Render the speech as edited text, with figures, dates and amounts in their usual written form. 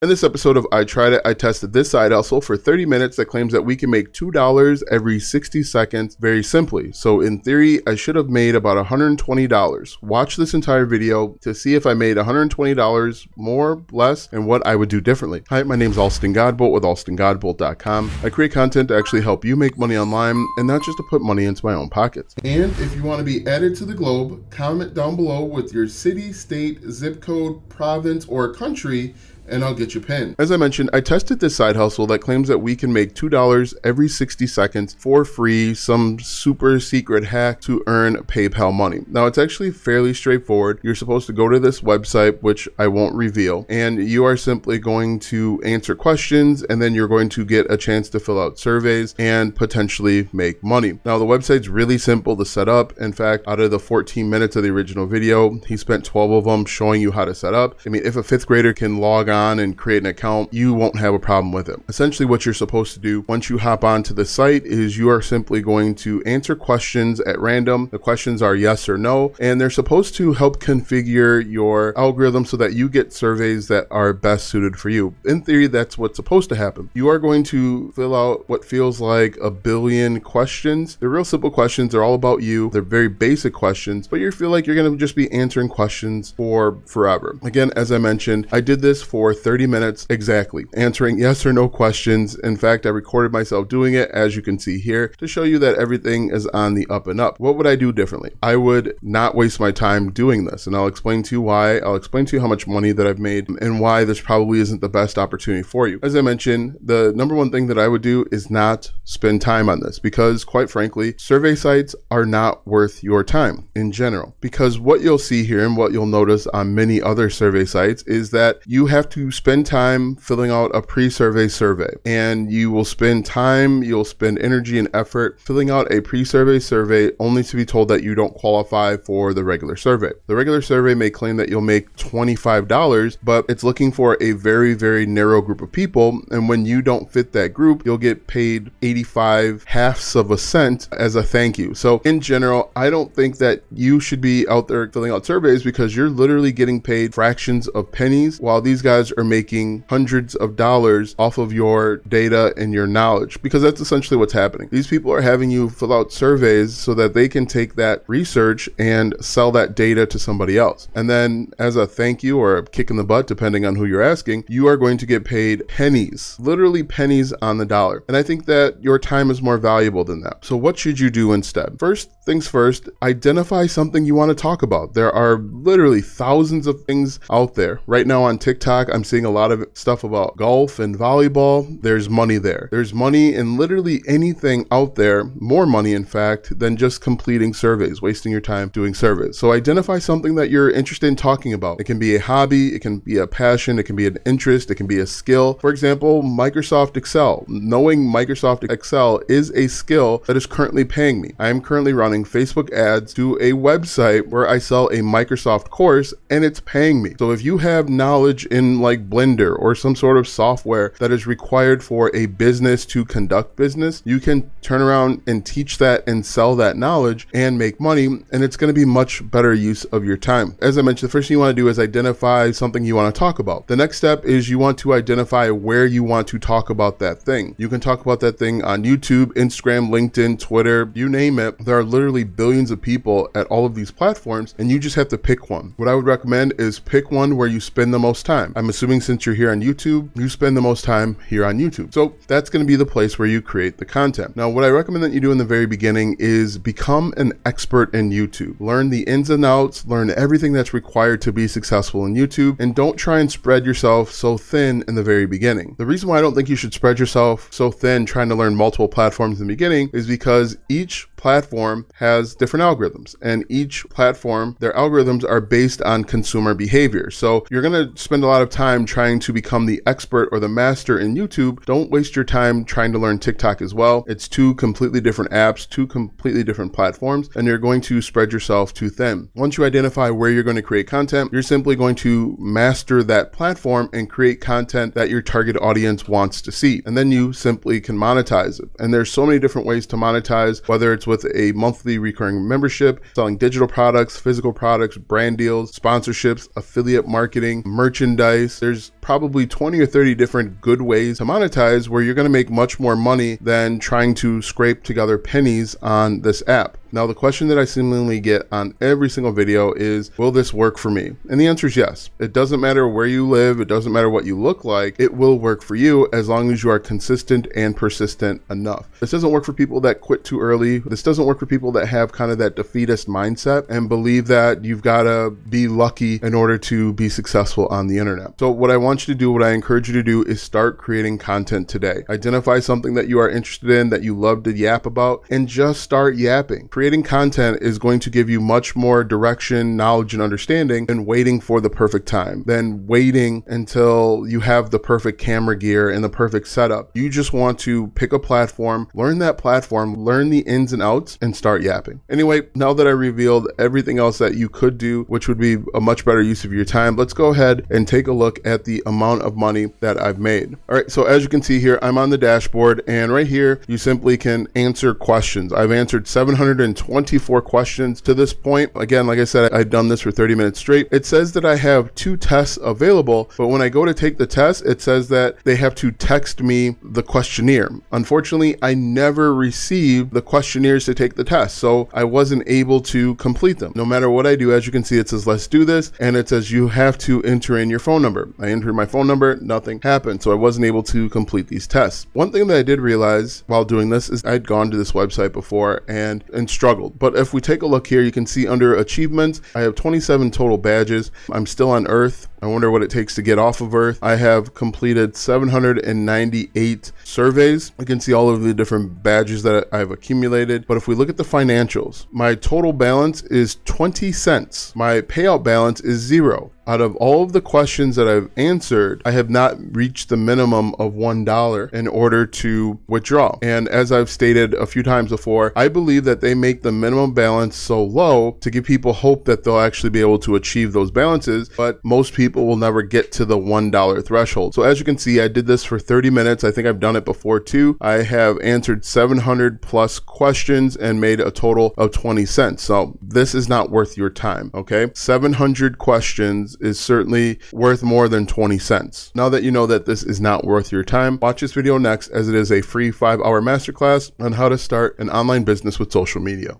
In this episode of I Tried It, I tested this side hustle for 30 minutes that claims that we can make $2 every 60 seconds very simply. So in theory, I should have made about $120. Watch this entire video to see if I made $120 more, less, and what I would do differently. Hi, my name is Alston Godbolt with alstongodbolt.com. I create content to actually help you make money online and not just to put money into my own pockets. And if you want to be added to the globe, comment down below with your city, state, zip code, province, or country, and I'll get you pinned. As I mentioned, I tested this side hustle that claims that we can make $2 every 60 seconds for free, some super secret hack to earn PayPal money. Now, it's actually fairly straightforward. You're supposed to go to this website, which I won't reveal, and you are simply going to answer questions, and then you're going to get a chance to fill out surveys and potentially make money. Now, the website's really simple to set up. In fact, out of the 14 minutes of the original video, he spent 12 of them showing you how to set up. I mean, if a fifth grader can log on and create an account, you won't have a problem with it. Essentially, what you're supposed to do once you hop onto the site is you are simply going to answer questions at random. The questions are yes or no, and they're supposed to help configure your algorithm so that you get surveys that are best suited for you. In theory, that's what's supposed to happen. You are going to fill out what feels like a billion questions. They're real simple questions. They're all about you. They're very basic questions, but you feel like you're going to just be answering questions for forever. Again, as I mentioned, I did this for 30 minutes exactly, answering yes or no questions. In fact, I recorded myself doing it, as you can see here, to show you that everything is on the up and up. What would I do differently? I would not waste my time doing this, and I'll explain to you why. I'll explain to you how much money that I've made and why this probably isn't the best opportunity for you. As I mentioned, the number one thing that I would do is not spend time on this because, quite frankly, survey sites are not worth your time in general. Because what you'll see here and what you'll notice on many other survey sites is that you have to spend time filling out a pre-survey survey, and you will spend time, you'll spend energy and effort filling out a pre-survey survey only to be told that you don't qualify for the regular survey. The regular survey may claim that you'll make $25, but it's looking for a very, very narrow group of people, and when you don't fit that group, you'll get paid 85 halves of a cent as a thank you. So in general, I don't think that you should be out there filling out surveys because you're literally getting paid fractions of pennies while these guys are making hundreds of dollars off of your data and your knowledge, because that's essentially what's happening. These people are having you fill out surveys so that they can take that research and sell that data to somebody else. And then as a thank you or a kick in the butt, depending on who you're asking, you are going to get paid pennies, literally pennies on the dollar. And I think that your time is more valuable than that. So what should you do instead? First things first, identify something you want to talk about. There are literally thousands of things out there. Right now on TikTok, I'm seeing a lot of stuff about golf and volleyball. There's money there. There's money in literally anything out there, more money in fact, than just completing surveys, wasting your time doing surveys. So identify something that you're interested in talking about. It can be a hobby, it can be a passion, it can be an interest, it can be a skill. For example, Microsoft Excel. Knowing Microsoft Excel is a skill that is currently paying me. I am currently running Facebook ads to a website where I sell a Microsoft course and it's paying me. So if you have knowledge in like Blender or some sort of software that is required for a business to conduct business, you can turn around and teach that and sell that knowledge and make money, and it's going to be much better use of your time. As I mentioned, the first thing you want to do is identify something you want to talk about. The next step is you want to identify where you want to talk about that thing. You can talk about that thing on YouTube, Instagram, LinkedIn, Twitter, you name it. There are literally billions of people at all of these platforms, and you just have to pick one. What I would recommend is pick one where you spend the most time. I'm assuming since you're here on YouTube, you spend the most time here on YouTube. So that's going to be the place where you create the content. Now, what I recommend that you do in the very beginning is become an expert in YouTube. Learn the ins and outs, learn everything that's required to be successful in YouTube, and don't try and spread yourself so thin in the very beginning. The reason why I don't think you should spread yourself so thin trying to learn multiple platforms in the beginning is because each platform has different algorithms, and each platform, their algorithms are based on consumer behavior. So you're going to spend a lot of time trying to become the expert or the master in YouTube. Don't waste your time trying to learn TikTok as well. It's two completely different apps, two completely different platforms, and you're going to spread yourself too thin. Once you identify where you're going to create content, you're simply going to master that platform and create content that your target audience wants to see. And then you simply can monetize it. And there's so many different ways to monetize, whether it's with a monthly recurring membership, selling digital products, physical products, brand deals, sponsorships, affiliate marketing, merchandise. There's probably 20 or 30 different good ways to monetize where you're going to make much more money than trying to scrape together pennies on this app. Now, the question that I seemingly get on every single video is, will this work for me? And the answer is yes. It doesn't matter where you live. It doesn't matter what you look like. It will work for you as long as you are consistent and persistent enough. This doesn't work for people that quit too early. This doesn't work for people that have kind of that defeatist mindset and believe that you've got to be lucky in order to be successful on the internet. So what I want you to do, what I encourage you to do, is start creating content today. Identify something that you are interested in, that you love to yap about, and just start yapping. Creating content is going to give you much more direction, knowledge, and understanding than waiting for the perfect time, than waiting until you have the perfect camera gear and the perfect setup. You just want to pick a platform, learn that platform, learn the ins and outs, and start yapping. Anyway, now that I revealed everything else that you could do, which would be a much better use of your time, let's go ahead and take a look at the amount of money that I've made. All right, so as you can see here, I'm on the dashboard, and right here, you simply can answer questions. I've answered 724 questions to this point. Again, like I said, I've done this for 30 minutes straight. It says that I have 2 tests available, but when I go to take the test, it says that they have to text me the questionnaire. Unfortunately, I never received the questionnaires to take the test, so I wasn't able to complete them. No matter what I do, as you can see, it says, let's do this, and it says you have to enter in your phone number. I entered my phone number, nothing happened, so I wasn't able to complete these tests. One thing that I did realize while doing this is I'd gone to this website before and struggled. But if we take a look here, you can see under achievements, I have 27 total badges. I'm still on Earth. I wonder what it takes to get off of Earth. I have completed 798 surveys. You can see all of the different badges that I've accumulated. But if we look at the financials, my total balance is 20 cents. My payout balance is 0. Out of all of the questions that I've answered, I have not reached the minimum of $1 in order to withdraw. And as I've stated a few times before, I believe that they make the minimum balance so low to give people hope that they'll actually be able to achieve those balances, but most people will never get to the $1 threshold. So as you can see, I did this for 30 minutes. I think I've done it before too. I have answered 700 plus questions and made a total of 20 cents. So this is not worth your time, okay? 700 questions is certainly worth more than 20 cents. Now that you know that this is not worth your time, watch this video next, as it is a free 5-hour masterclass on how to start an online business with social media.